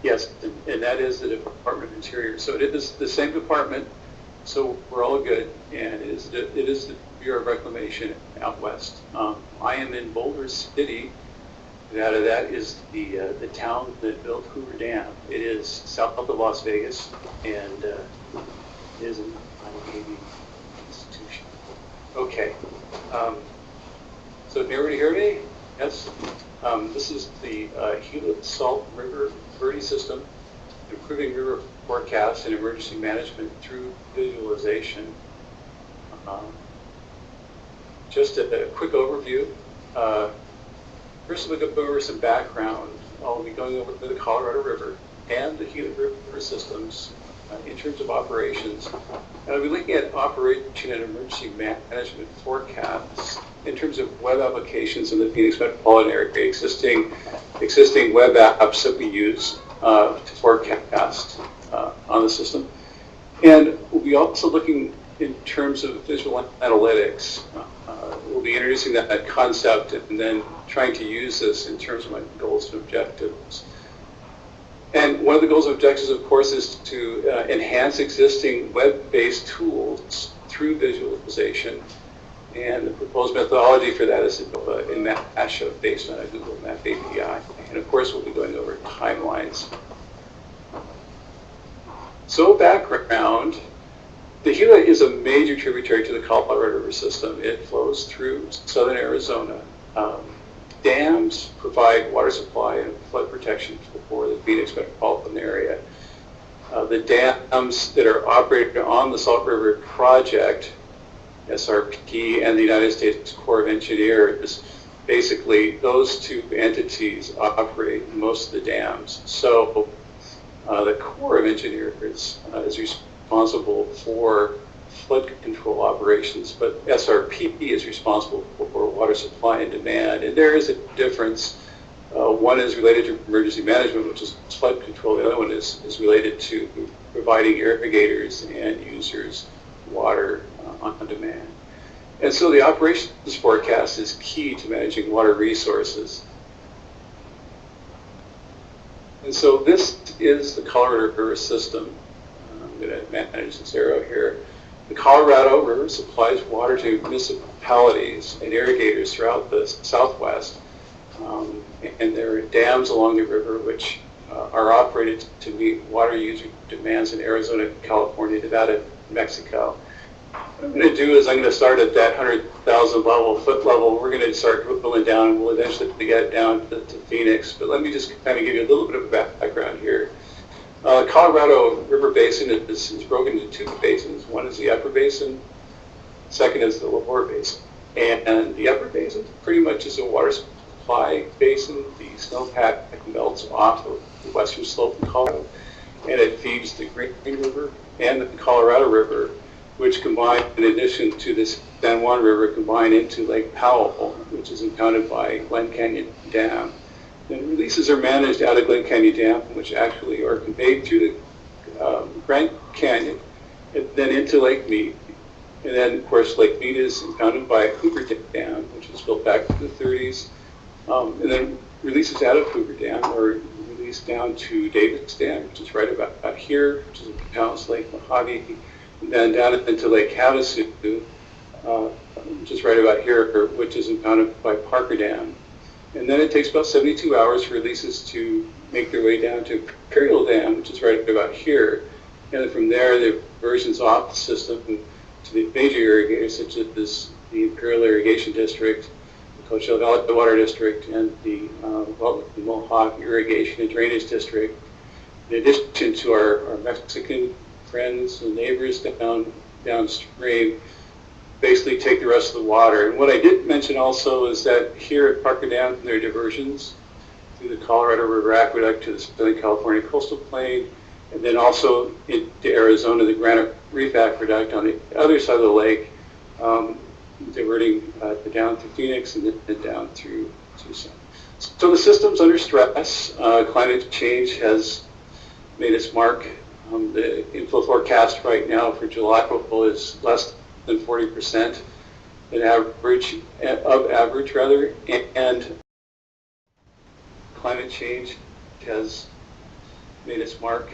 Yes, and that is the Department of Interior. So it is the same department, so we're all good, and it is the Bureau of Reclamation out west. I am in Boulder City, and out of that is the town that built Hoover Dam. It is south of Las Vegas, and it is an Navy institution. Okay, so if you're ready to hear me, yes. This is the Gila-Salt-Verde system, improving river forecast and emergency management through visualization. Just a quick overview. First, we'll go over some background. I'll be going over the Colorado River and the Gila River systems in terms of operations. And I'll be looking at operation and emergency management forecasts in terms of web applications in the Phoenix metropolitan area, existing web apps that we use to forecast on the system. And we'll be also looking in terms of visual analytics. We'll be introducing that concept and then trying to use this in terms of my goals and objectives. And one of the goals and objectives, of course, is to enhance existing web-based tools through visualization. And the proposed methodology for that is in Mashup based on a Google Map API. And of course, we'll be going over timelines. So background, the Gila is a major tributary to the Colorado River system. It flows through southern Arizona. Dams provide water supply and flood protection for the Phoenix metropolitan area. The dams that are operated on the Salt River Project, SRP, and the United States Corps of Engineers, basically those two entities operate most of the dams. So the Corps of Engineers is responsible for flood control operations, but SRP is responsible for water supply and demand. And there is a difference. One is related to emergency management, which is flood control. The other one is related to providing irrigators and users water on demand. And so the operations forecast is key to managing water resources. And so this is the Colorado River system. I'm going to manage this arrow here. The Colorado River supplies water to municipalities and irrigators throughout the Southwest. And there are dams along the river which are operated to meet water user demands in Arizona, California, Nevada, Mexico. What I'm going to do is I'm going to start at that 100,000 foot level. We're going to start drilling down, and we'll eventually get down to Phoenix. But let me just kind of give you a little bit of a background here. The Colorado River Basin is broken into two basins. One is the upper basin, second is the lower basin. And the upper basin pretty much is a water supply basin. The snowpack melts off of the western slope of Colorado, and it feeds the Green River and the Colorado River, which combine, in addition to this San Juan River, combine into Lake Powell, which is impounded by Glen Canyon Dam. And releases are managed out of Glen Canyon Dam, which actually are conveyed through the Grand Canyon, and then into Lake Mead. And then, of course, Lake Mead is impounded by Hoover Dam, which was built back in the 30s. And then releases out of Hoover Dam are released down to Davis Dam, which is right about here, which is impounds Lake Mojave, and then down into Lake Havasu, which is right about here, which is impounded by Parker Dam. And then it takes about 72 hours for releases to make their way down to Imperial Dam, which is right about here. And then from there, the diversions off the system to the major irrigators, such as the Imperial Irrigation District, the Coachella Valley Water District, and the Mohawk Irrigation and Drainage District, in addition to our Mexican friends and neighbors downstream, basically take the rest of the water. And what I did mention also is that here at Parker Dam, there are diversions through the Colorado River Aqueduct to the Southern California Coastal Plain, and then also into Arizona, the Granite Reef Aqueduct on the other side of the lake, diverting down through Phoenix and then down through Tucson. So the system's under stress. Climate change has made its mark. The inflow forecast right now for July is less than 40% of average, and climate change has made its mark.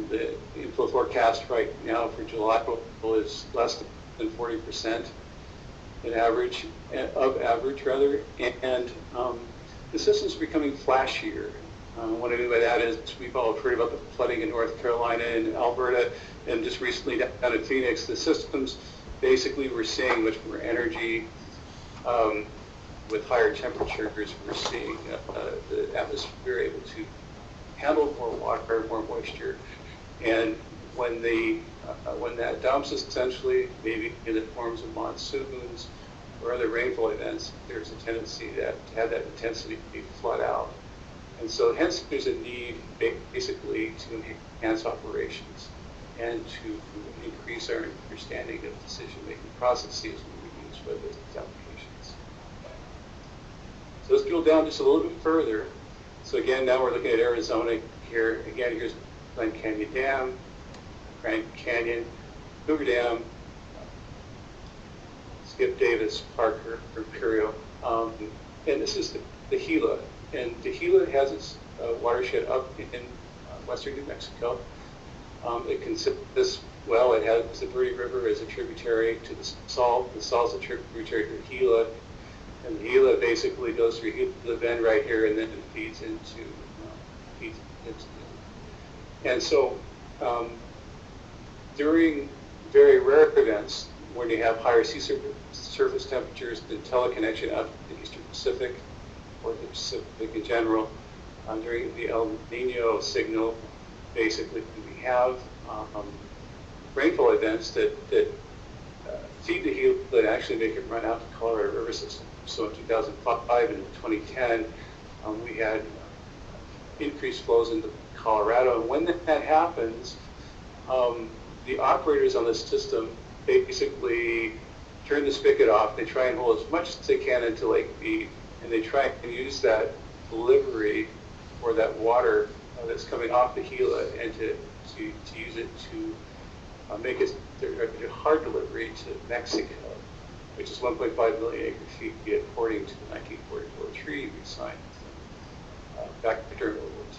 The inflow forecast right now for July is less than 40% in average, of average rather, and the system's becoming flashier. What I mean by that is we've all heard about the flooding in North Carolina and Alberta, and just recently down in Phoenix. The systems, basically we're seeing much more energy with higher temperatures. We're seeing the atmosphere able to handle more water, more moisture, and when that dumps, essentially, maybe in the forms of monsoons or other rainfall events, there's a tendency to have that intensity flood out. And so hence there's a need basically to enhance operations and to increase our understanding of decision-making processes when we use web business applications. So let's drill down just a little bit further. So again, now we're looking at Arizona here. Again, here's Glen Canyon Dam, Grand Canyon, Cougar Dam, Skip Davis, Parker, Imperial. And this is the Gila. And the Gila has its watershed up in western New Mexico. It consists, well, it has the Verde River as a tributary to the Salt. The Salt's a tributary to the Gila. And the Gila basically goes through Gila Bend right here, and then it feeds into and so during very rare events, when you have higher sea surface temperatures, the teleconnection up to the Eastern Pacific or the Pacific in general, during the El Nino signal, basically we have rainfall events that feed the Gila that actually make it run out to the Colorado River system. So in 2005 and 2010, we had increased flows into Colorado. And when that happens, the operators on this system basically turn the spigot off. They try and hold as much as they can into Lake B, and they try and use that delivery or that water that's coming off the Gila and to use it to make it a hard delivery to Mexico, which is 1.5 million acre feet, according to the 1944 treaty we signed back during World War II.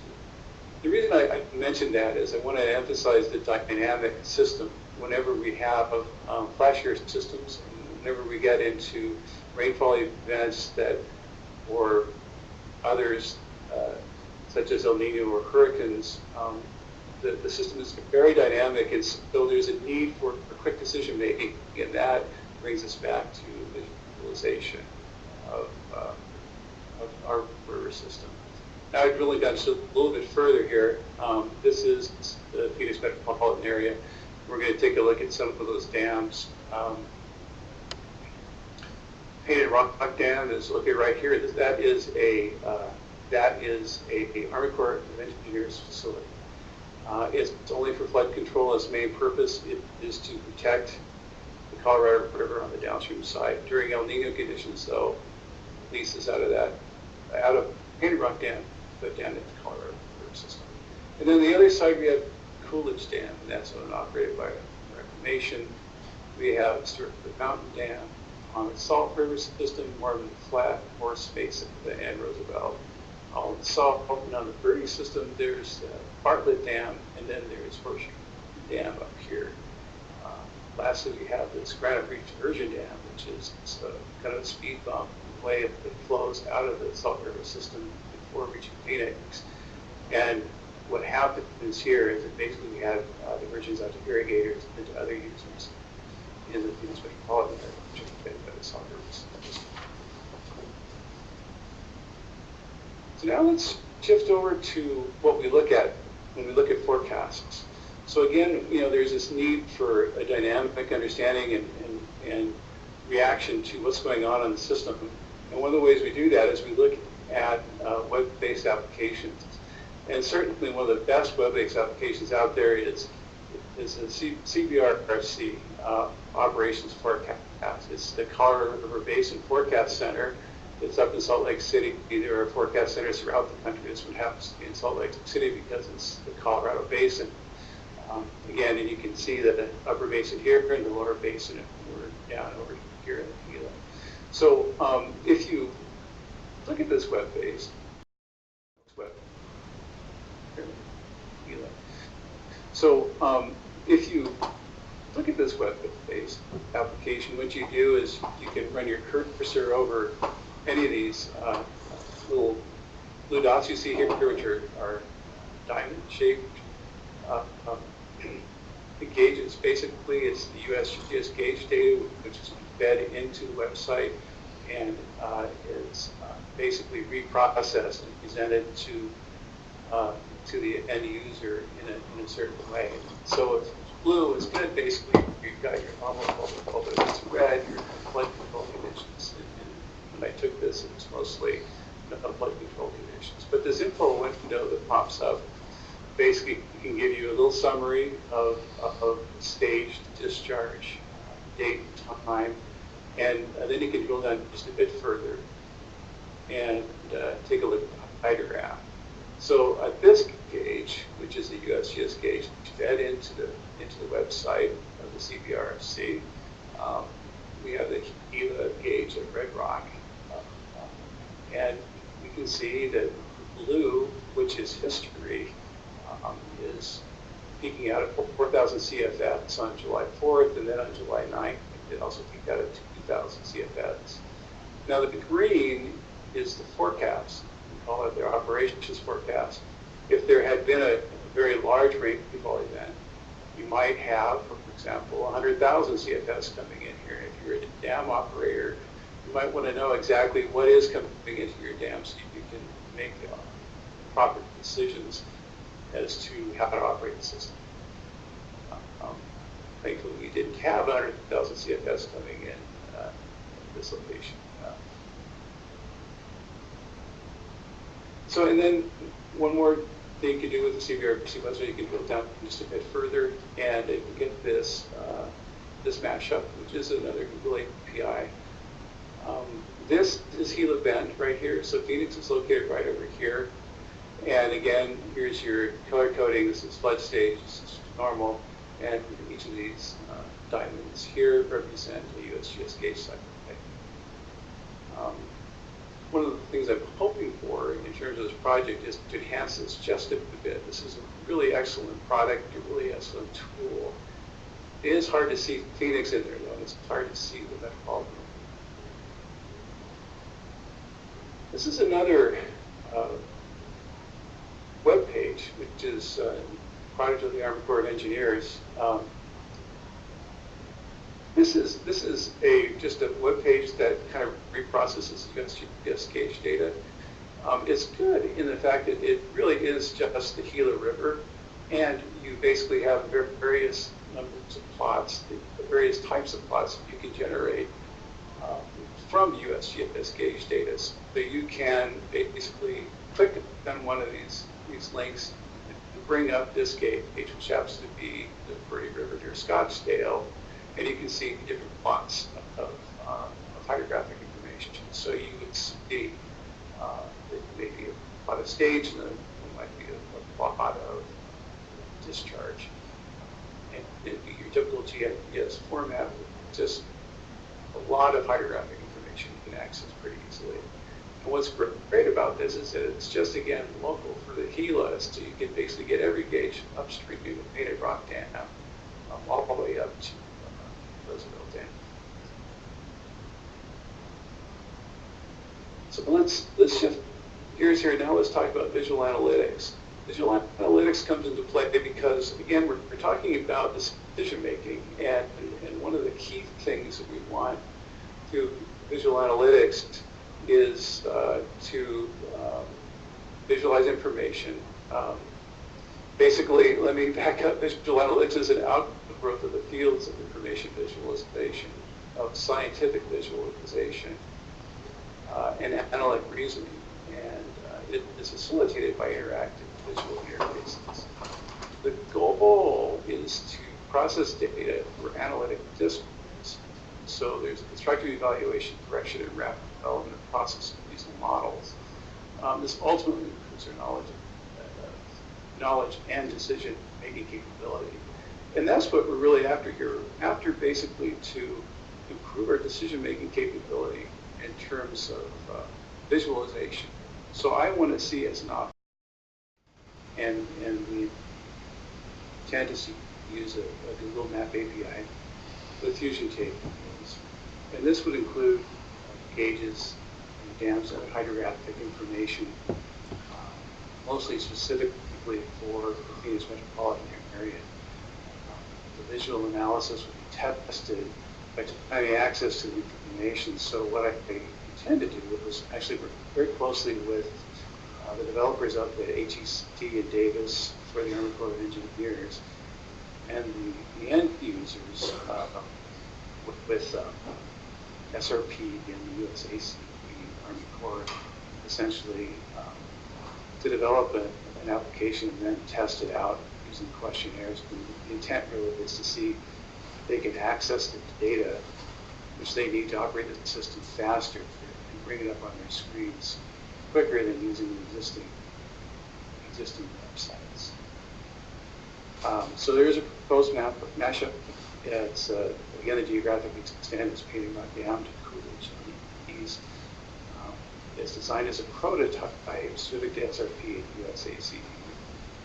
The reason I mentioned that is I want to emphasize the dynamic system. Whenever we have flashier systems, whenever we get into rainfall events that, or others, such as El Nino or hurricanes, the system is very dynamic, and so there's a need for quick decision making, and that brings us back to the visualization of our river system. Now I've really gone just a little bit further here. This is the Phoenix metropolitan area. We're going to take a look at some of those dams. Painted Rock Dam is located right here. That is a Army Corps of Engineers facility. It's only for flood control. Its main purpose is to protect the Colorado River on the downstream side. During El Nino conditions, though, leases out of Painted Rock Dam, but down into the Colorado River system. And then the other side, we have Coolidge Dam, and that's owned and operated by Reclamation. We have Stewart Mountain Dam on the Salt River system, Marvin Flat, Morris Basin, and Roosevelt. On the Salt, and on the Verde system, there's Bartlett Dam, and then there's Horseshoe Dam up here. Lastly, we have this Granite Reach Diversion Dam, which is kind of a speed bump way that flows out of the Salt River system before reaching Phoenix. And what happens here is that basically we have diversions out to irrigators and to other users in the Phoenix metropolitan area, which are fed by the Salt River system. So now let's shift over to what we look at when we look at forecasts. So again, there's this need for a dynamic understanding and reaction to what's going on in the system. And one of the ways we do that is we look at web-based applications. And certainly one of the best web-based applications out there is the CBRC operations forecast. It's the Colorado River Basin Forecast Center. It's up in Salt Lake City. There are forecast centers throughout the country. This one happens to be in Salt Lake City because it's the Colorado Basin. Again, and you can see the upper basin here and the lower basin, and we're down over here in the Gila. So if you look at this web base, Gila. So if you look at this web-based application, what you do is you can run your cursor over any of these little blue dots you see here, which are diamond-shaped gauges. Basically, it's the USGS gauge data, which is fed into the website, and is basically reprocessed and presented to the end user in a certain way. So if blue is good, basically you've got your normal color. If it's red, your flood control conditions. And when I took this, it was mostly flood control conditions. But this info window that pops up basically can give you a little summary of staged discharge, date, time, and then you can go down just a bit further and take a look at the hydrograph. So at this gauge, which is the USGS gauge, fed into the website of the CBRC, we have the Gila gauge at Red Rock, and we can see that blue, which is history, is peaking out at 4,000 CFS on July 4th, and then on July 9th, it also peaked out at 2,000 CFS. Now the green is the forecast. We call it their operations forecast. If there had been a very large rainfall event, you might have, for example, 100,000 CFS coming in here. If you're a dam operator, you might want to know exactly what is coming into your dam so you can make proper decisions as to how to operate the system. Thankfully, we didn't have 100,000 CFS coming in this location. So, and then one more thing you can do with the CBRC website, you can drill down just a bit further, and you can get this this Mashup, which is another Google API. This is Gila Bend right here. So Phoenix is located right over here. And again, here's your color coding. This is flood stage, this is normal, and each of these diamonds here represent a USGS gauge site. One of the things I'm hoping for in terms of this project is to enhance this just a bit. This is a really excellent product, a really excellent tool. It is hard to see Phoenix in there, though. It's hard to see the metropolitan. This is another web page, which is a product of the Army Corps of Engineers. This is just a web page that kind of reprocesses USGS gauge data. It's good in the fact that it really is just the Gila River, and you basically have various numbers of plots, various types of plots that you can generate from USGS gauge data. So you can basically click on one of these links and bring up this gauge, which happens to be the Verde River near Scottsdale, and you can see different plots of hydrographic information. So you would see maybe a plot of stage, and then there might be a plot of discharge. And it'd be your typical GIS format with just a lot of hydrographic information you can access pretty easily. And what's great about this is that it's just, again, local for the Gila, so you can basically get every gauge upstream of Painted Rock Dam all the way up to Roosevelt Dam. So let's shift gears here. Now let's talk about visual analytics. Visual analytics comes into play because, again, we're talking about decision making, and one of the key things that we want through visual analytics is to visualize information. Basically, let me back up. Visual analytics is an outgrowth of the fields of information visualization, of scientific visualization, and analytic reasoning. And it is facilitated by interactive visual interfaces. The goal is to process data for analytic discourse. So there's a constructive evaluation, correction, and rapid development of process using models. This ultimately improves our knowledge and decision-making capability. And that's what we're really after here. We're after basically to improve our decision-making capability in terms of visualization. So I want to see as an option, and the intent is to use a Google Map API with fusion tables. And this would include gauges and dams and hydrographic information, mostly specifically for the Phoenix metropolitan area. The visual analysis would be tested by having access to the information. So what I intend to do was actually work very closely with the developers up at HEC in Davis for the Army Corps of Engineers and the end users with SRP and the USAC, the Army Corps, essentially to develop an application and then test it out using questionnaires. And the intent really is to see if they can access the data which they need to operate the system faster and bring it up on their screens quicker than using the existing websites. So there is a proposed map of Mashup. It's again, the geographic extent is Painted Rock Dam to Coolidge on the east. It's designed as a prototype specific to SRP and USAC.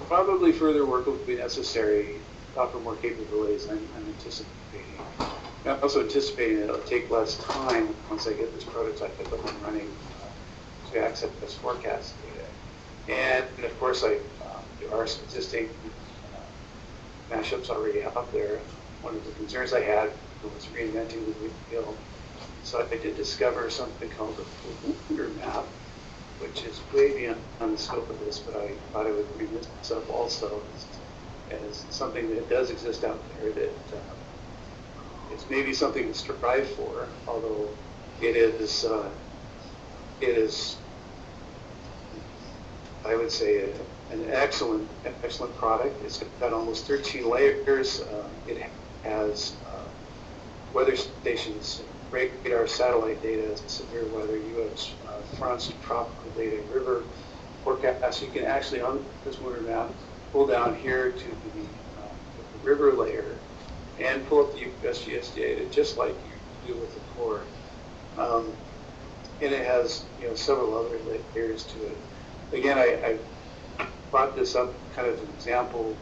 Probably further work will be necessary to offer more capabilities. I'm anticipating. I'm also anticipating that it'll take less time once I get this prototype up and running to access this forecast data. And of course, there are some existing mashups already out there. One of the concerns I had was reinventing the wheel. So I did discover something called the Wonder Map, which is way beyond the scope of this, but I thought I would bring this up also as something that does exist out there that it's maybe something to strive for, although it is, I would say, an excellent product. It's got almost 13 layers. It has weather stations, radar, satellite data, severe weather, U.S. fronts, tropical data, river forecast. You can actually, on this winter map, pull down here to the river layer and pull up the USGS data just like you do with the core. And it has several other layers to it. Again, I brought this up kind of an example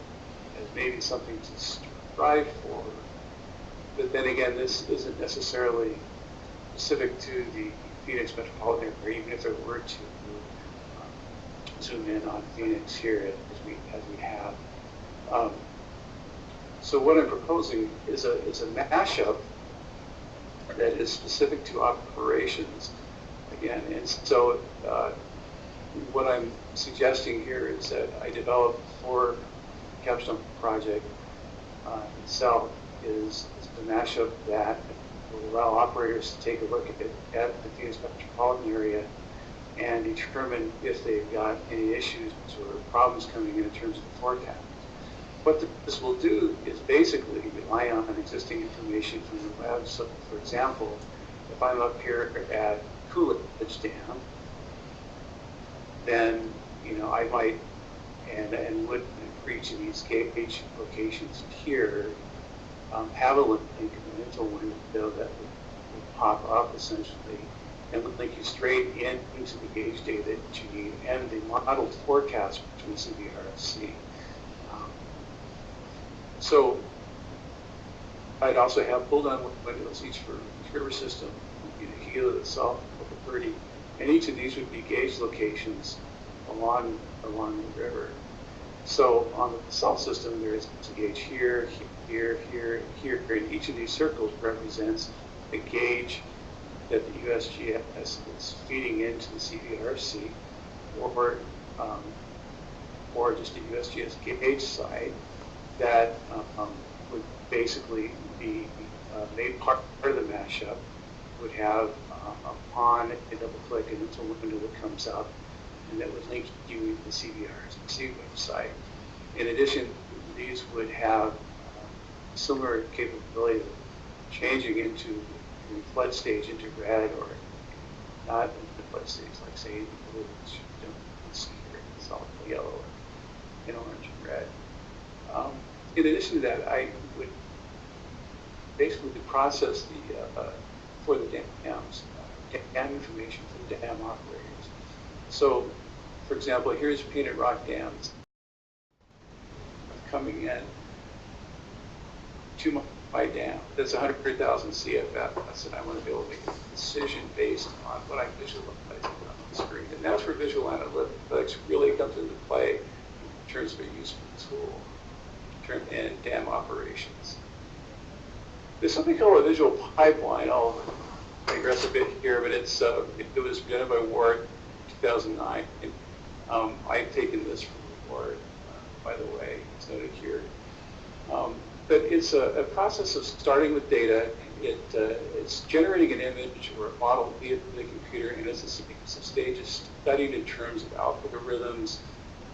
as maybe something to strive for, but then again, this isn't necessarily specific to the Phoenix metropolitan area, even if there were to zoom in on Phoenix here as we have. So what I'm proposing is a mashup that is specific to operations again, and so what I'm suggesting here is that I develop for the capstone project itself is the mashup that will allow operators to take a look at the Phoenix metropolitan area and determine if they've got any issues or problems coming in terms of the forecast. What this will do is basically rely on existing information from the web. So, for example, if I'm up here at Coolidge Dam, then I might and would for each of these gauge locations here have a link, an info window that would pop up essentially and would link you straight into the gauge data that you need and the modeled forecast from CBRC. So I'd also have pull-down windows each for each river system, the Gila-Salt-Verde, and each of these would be gauge locations along the river. So on the salt system, there is a gauge here, here, here, here, and each of these circles represents a gauge that the USGS is feeding into the CBRC, or just a USGS gauge site that would basically be made part of the mashup, would have upon a double click an info window that comes up and that would link you to the CBRC website. In addition, these would have similar capability of changing into the flood stage into red or not into the flood stage, like say blue, which you don't see here, it's all yellow or in orange and red. In addition to that, I would basically process for the dams, dam information for the dam operators. So, for example, here's Painted Rock dams coming in. to my dam that's 100,000 CFS, and I want to be able to make a decision based on what I'm visualizing on the screen. And that's where visual analytics really comes into play in terms of a useful tool and dam operations. There's something called a visual pipeline. I'll digress a bit here, but it was presented by Ward 2009. I've taken this from Ward, by the way, it's noted here. But it's a process of starting with data. It's generating an image or a model via the computer, and it's a sequence of stages studied in terms of algorithms,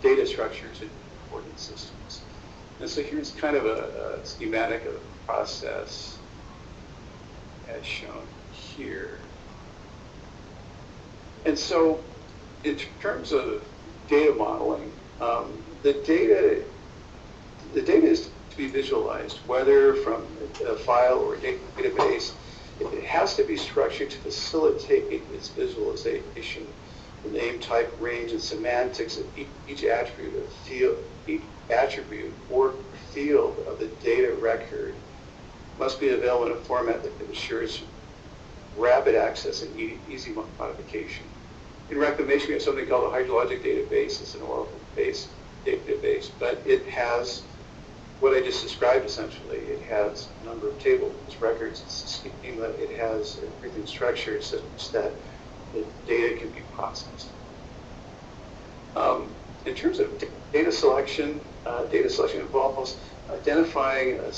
data structures, and coordinate systems. And so here's kind of a schematic of the process as shown here. And so in terms of data modeling, the data is to be visualized, whether from a file or a database. It has to be structured to facilitate its visualization. The name, type, range, and semantics of each attribute or field of the data record must be available in a format that ensures rapid access and easy modification. In reclamation, we have something called a hydrologic database. It's an Oracle-based database, but it has what I just described essentially. It has a number of tables, records, it's a schema, it has everything structured such that the data can be processed. In terms of data selection involves identifying a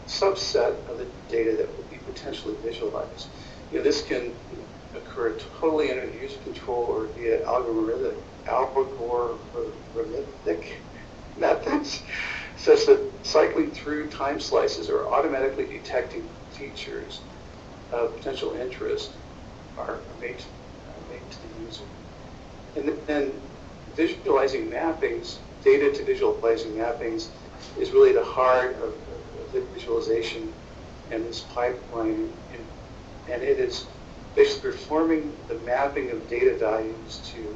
subset of the data that will be potentially visualized. This can occur totally under user control or via algorithmic methods, such that cycling through time slices or automatically detecting features of potential interest are made to the user. And then visualizing mappings, data to visualizing mappings, is really the heart of the visualization and this pipeline. And it is basically performing the mapping of data values to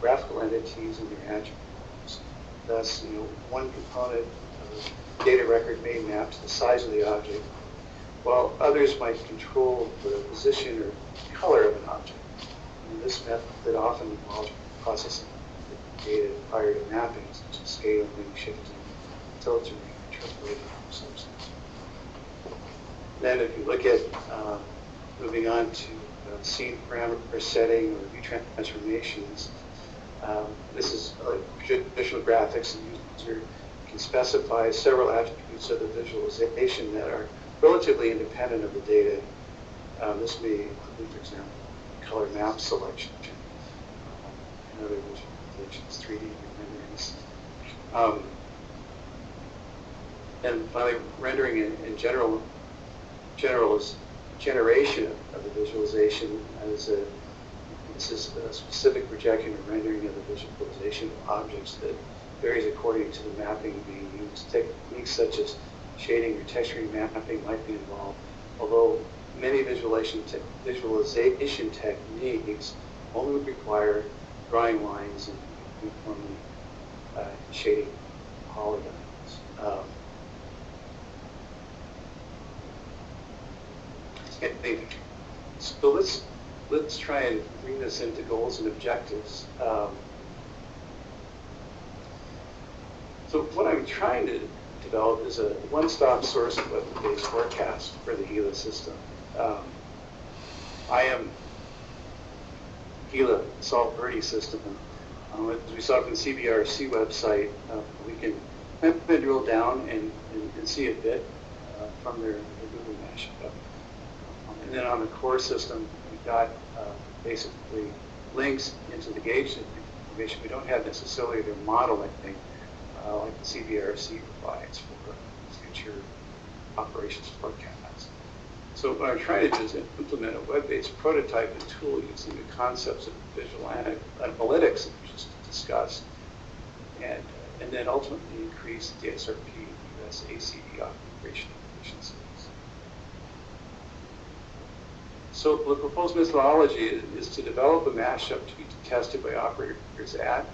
graphical entities and their attributes. Thus, one component of a data record may map to the size of the object, while others might control the position or color of an object. And this method often involves processing the data prior to mapping, such as scaling, shifting, filtering, interpolating substance. Then if you look at moving on to scene parameter setting or view transformations, this is traditional graphics. The user can specify several attributes of the visualization that are relatively independent of the data. This may include, for example, color map selection, and other visualizations, 3D renderings. And finally, rendering in general is generation of the visualization this is a specific projection or rendering of the visualization of objects that varies according to the mapping being used. Techniques such as shading or texturing mapping might be involved, although many visualization techniques only require drawing lines and uniformly shading polygons. So let's try and bring this into goals and objectives. So what I'm trying to develop is a one-stop source web-based forecast for the Gila system. I am Gila-Salt-Verde system. As we saw from the CBRC website, we can drill down and see a bit from their Google Mashup. And then on the core system, we've got basically links into the gauge information. We don't have necessarily their modeling like the CBRC provides for future operations forecasts. So what I'm trying to do is implement a web-based prototype and tool using the concepts of visual analytics that we just discussed, and then ultimately increase the SRP US ACD operational efficiencies. So the proposed methodology is to develop a mashup to be tested by operators at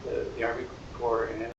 the Army Corps and